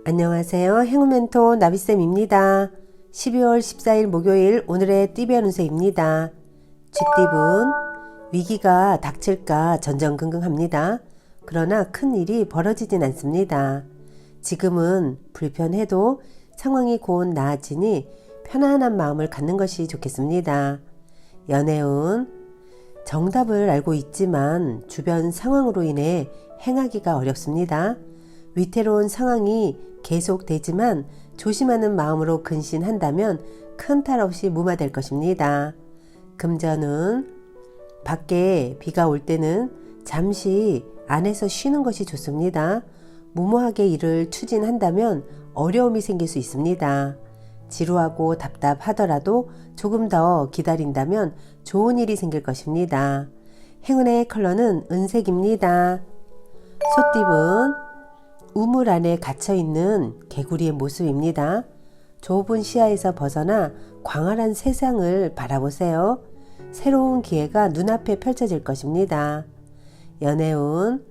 안녕하세요. 행운멘토 나비쌤입니다. 12월 14일 목요일 오늘의 띠별 운세입니다. 쥐띠분 위기가 닥칠까 전전긍긍합니다. 그러나 큰 일이 벌어지진 않습니다. 지금은 불편해도 상황이 곧 나아지니 편안한 마음을 갖는 것이 좋겠습니다. 연애운 정답을 알고 있지만 주변 상황으로 인해 행하기가 어렵습니다. 위태로운 상황이 계속되지만 조심하는 마음으로 근신한다면 큰 탈 없이 무마될 것입니다. 금전은 밖에 비가 올 때는 잠시 안에서 쉬는 것이 좋습니다. 무모하게 일을 추진한다면 어려움이 생길 수 있습니다. 지루하고 답답하더라도 조금 더 기다린다면 좋은 일이 생길 것입니다. 행운의 컬러는 은색입니다. 소띠분 우물 안에 갇혀있는 개구리의 모습입니다. 좁은 시야에서 벗어나 광활한 세상을 바라보세요. 새로운 기회가 눈앞에 펼쳐질 것입니다. 연애운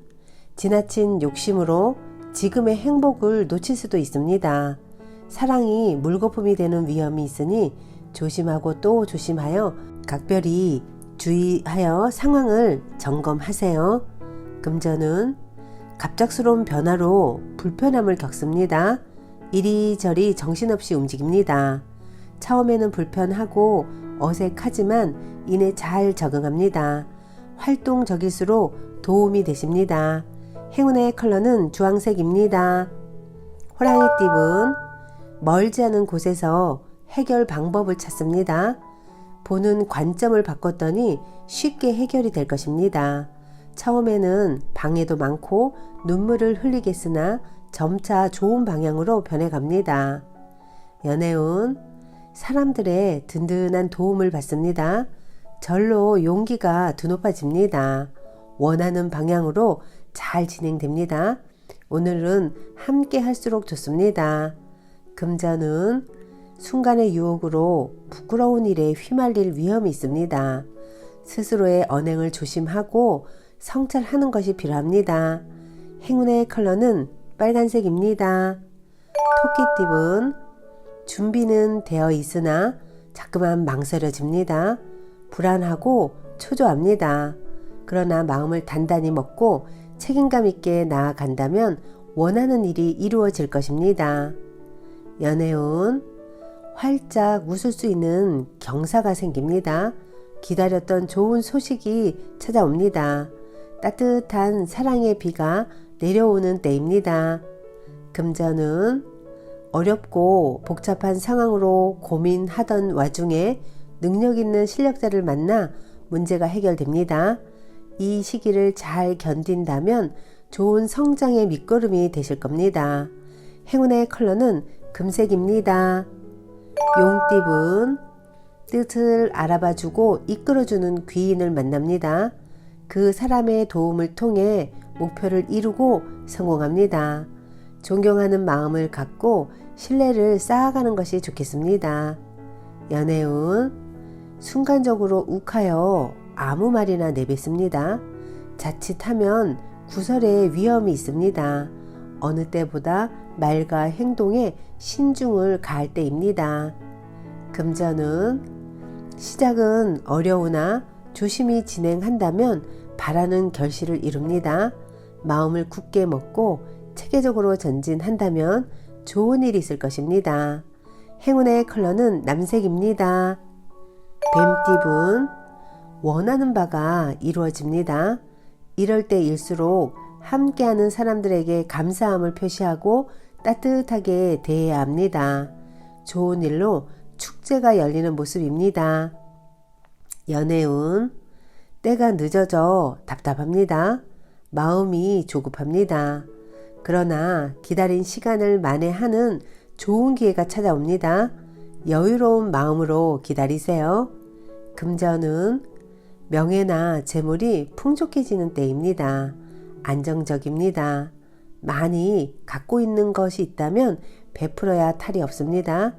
지나친 욕심으로 지금의 행복을 놓칠 수도 있습니다. 사랑이 물거품이 되는 위험이 있으니 조심하고 또 조심하여 각별히 주의하여 상황을 점검하세요. 금전은 갑작스러운 변화로 불편함을 겪습니다. 이리저리 정신없이 움직입니다. 처음에는 불편하고 어색하지만 이내 잘 적응합니다. 활동적일수록 도움이 되십니다. 행운의 컬러는 주황색입니다. 호랑이띠분 멀지 않은 곳에서 해결 방법을 찾습니다. 보는 관점을 바꿨더니 쉽게 해결이 될 것입니다. 처음에는 방해도 많고 눈물을 흘리겠으나 점차 좋은 방향으로 변해갑니다. 연애운 사람들의 든든한 도움을 받습니다. 절로 용기가 드높아집니다. 원하는 방향으로 잘 진행됩니다. 오늘은 함께 할수록 좋습니다. 금전은 순간의 유혹으로 부끄러운 일에 휘말릴 위험이 있습니다. 스스로의 언행을 조심하고 성찰하는 것이 필요합니다. 행운의 컬러는 빨간색입니다. 토끼띠분 준비는 되어 있으나 자꾸만 망설여집니다. 불안하고 초조합니다. 그러나 마음을 단단히 먹고 책임감 있게 나아간다면 원하는 일이 이루어질 것입니다. 연애운 활짝 웃을 수 있는 경사가 생깁니다. 기다렸던 좋은 소식이 찾아옵니다. 따뜻한 사랑의 비가 내려오는 때입니다. 금전은 어렵고 복잡한 상황으로 고민하던 와중에 능력 있는 실력자를 만나 문제가 해결됩니다. 이 시기를 잘 견딘다면 좋은 성장의 밑거름이 되실 겁니다. 행운의 컬러는 금색입니다. 용띠분 뜻을 알아봐주고 이끌어주는 귀인을 만납니다. 그 사람의 도움을 통해 목표를 이루고 성공합니다. 존경하는 마음을 갖고 신뢰를 쌓아가는 것이 좋겠습니다. 연애운 순간적으로 욱하여 아무 말이나 내뱉습니다. 자칫하면 구설의 위험이 있습니다. 어느 때보다 말과 행동에 신중을 가할 때입니다. 금전은 시작은 어려우나 조심히 진행한다면 바라는 결실을 이룹니다. 마음을 굳게 먹고 체계적으로 전진한다면 좋은 일이 있을 것입니다. 행운의 컬러는 남색입니다. 뱀띠분 원하는 바가 이루어집니다. 이럴 때일수록 함께하는 사람들에게 감사함을 표시하고 따뜻하게 대해야 합니다. 좋은 일로 축제가 열리는 모습입니다. 연애운 때가 늦어져 답답합니다. 마음이 조급합니다. 그러나 기다린 시간을 만회하는 좋은 기회가 찾아옵니다. 여유로운 마음으로 기다리세요. 금전은 명예나 재물이 풍족해지는 때입니다. 안정적입니다. 많이 갖고 있는 것이 있다면 베풀어야 탈이 없습니다.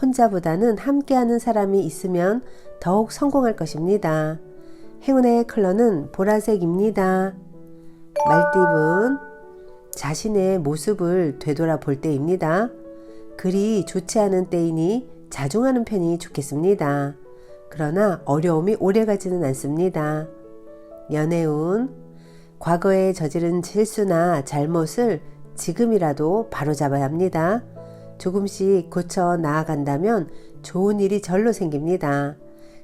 혼자보다는 함께하는 사람이 있으면 더욱 성공할 것입니다. 행운의 컬러는 보라색입니다. 말띠분 자신의 모습을 되돌아볼 때입니다. 그리 좋지 않은 때이니 자중하는 편이 좋겠습니다. 그러나 어려움이 오래가지는 않습니다. 연애운, 과거에 저지른 실수나 잘못을 지금이라도 바로잡아야 합니다. 조금씩 고쳐 나아간다면 좋은 일이 절로 생깁니다.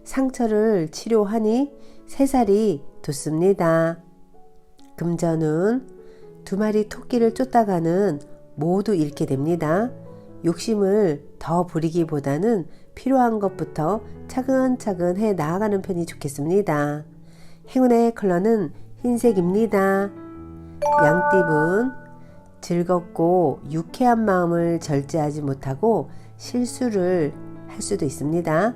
상처를 치료하니 새살이 돋습니다. 금전운, 두 마리 토끼를 쫓다가는 모두 잃게 됩니다. 욕심을 더 부리기보다는 필요한 것부터 차근차근 해 나아가는 편이 좋겠습니다. 행운의 컬러는 흰색입니다. 양띠분, 즐겁고 유쾌한 마음을 절제하지 못하고 실수를 할 수도 있습니다.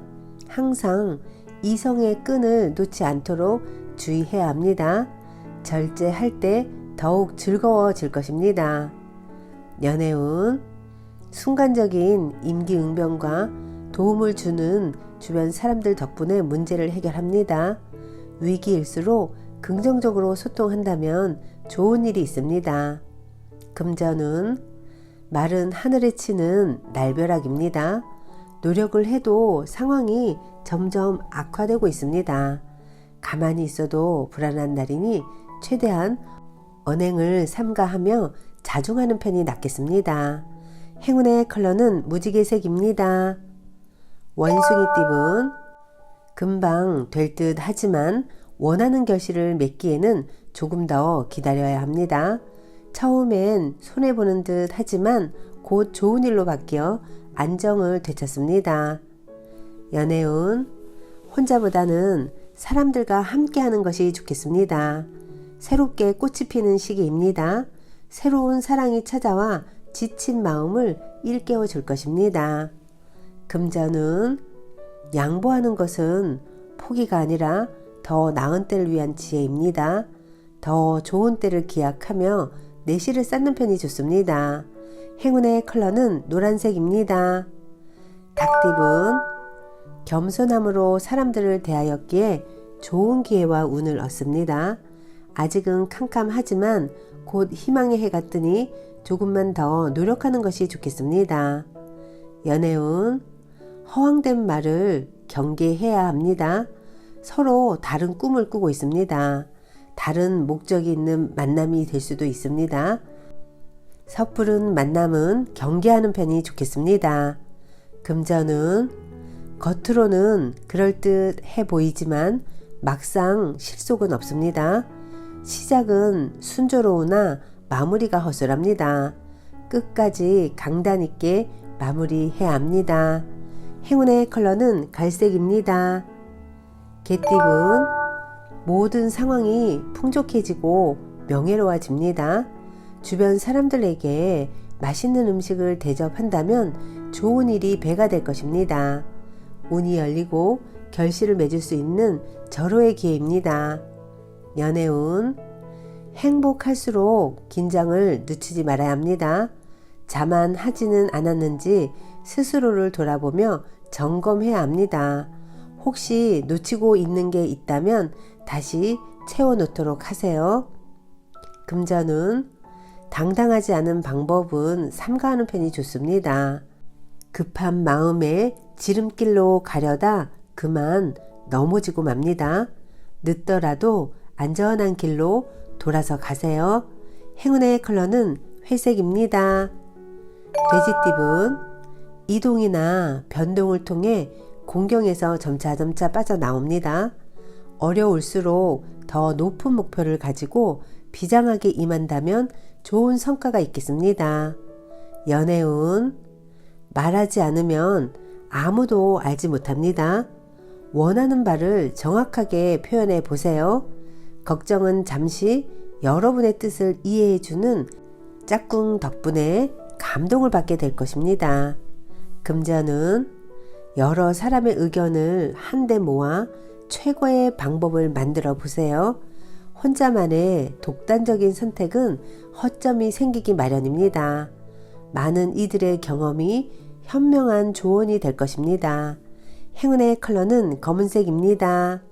항상 이성의 끈을 놓지 않도록 주의해야 합니다. 절제할 때 더욱 즐거워질 것입니다. 연애운, 순간적인 임기응변과 도움을 주는 주변 사람들 덕분에 문제를 해결합니다. 위기일수록 긍정적으로 소통한다면 좋은 일이 있습니다. 금전운, 마른 하늘에 치는 날벼락입니다. 노력을 해도 상황이 점점 악화되고 있습니다. 가만히 있어도 불안한 날이니 최대한 언행을 삼가하며 자중하는 편이 낫겠습니다. 행운의 컬러는 무지개색입니다. 원숭이띠분, 금방 될 듯 하지만 원하는 결실을 맺기에는 조금 더 기다려야 합니다. 처음엔 손해보는 듯 하지만 곧 좋은 일로 바뀌어 안정을 되찾습니다. 연애운, 혼자보다는 사람들과 함께하는 것이 좋겠습니다. 새롭게 꽃이 피는 시기입니다. 새로운 사랑이 찾아와 지친 마음을 일깨워 줄 것입니다. 금전운, 양보하는 것은 포기가 아니라 더 나은 때를 위한 지혜입니다. 더 좋은 때를 기약하며 내실을 쌓는 편이 좋습니다. 행운의 컬러는 노란색입니다. 닭띠분, 겸손함으로 사람들을 대하였기에 좋은 기회와 운을 얻습니다. 아직은 캄캄하지만 곧 희망의 해가 뜨니 조금만 더 노력하는 것이 좋겠습니다. 연애운, 허황된 말을 경계해야 합니다. 서로 다른 꿈을 꾸고 있습니다. 다른 목적이 있는 만남이 될 수도 있습니다. 섣부른 만남은 경계하는 편이 좋겠습니다. 금전운, 겉으로는 그럴듯해 보이지만 막상 실속은 없습니다. 시작은 순조로우나 마무리가 허술합니다. 끝까지 강단 있게 마무리해야 합니다. 행운의 컬러는 갈색입니다. 개띠분, 모든 상황이 풍족해지고 명예로워집니다. 주변 사람들에게 맛있는 음식을 대접한다면 좋은 일이 배가 될 것입니다. 운이 열리고 결실을 맺을 수 있는 절호의 기회입니다. 연애운, 행복할수록 긴장을 늦추지 말아야 합니다. 자만하지는 않았는지 스스로를 돌아보며 점검해야 합니다. 혹시 놓치고 있는 게 있다면 다시 채워놓도록 하세요. 금전운, 당당하지 않은 방법은 삼가하는 편이 좋습니다. 급한 마음에 지름길로 가려다 그만 넘어지고 맙니다. 늦더라도 안전한 길로 돌아서 가세요. 행운의 컬러는 회색입니다. 돼지띠분, 이동이나 변동을 통해 공경에서 점차점차 빠져나옵니다. 어려울수록 더 높은 목표를 가지고 비장하게 임한다면 좋은 성과가 있겠습니다. 연애운, 말하지 않으면 아무도 알지 못합니다. 원하는 바를 정확하게 표현해 보세요. 걱정은 잠시 여러분의 뜻을 이해해주는 짝꿍 덕분에 감동을 받게 될 것입니다. 금전은 여러 사람의 의견을 한데 모아 최고의 방법을 만들어 보세요. 혼자만의 독단적인 선택은 허점이 생기기 마련입니다. 많은 이들의 경험이 현명한 조언이 될 것입니다. 행운의 컬러는 검은색입니다.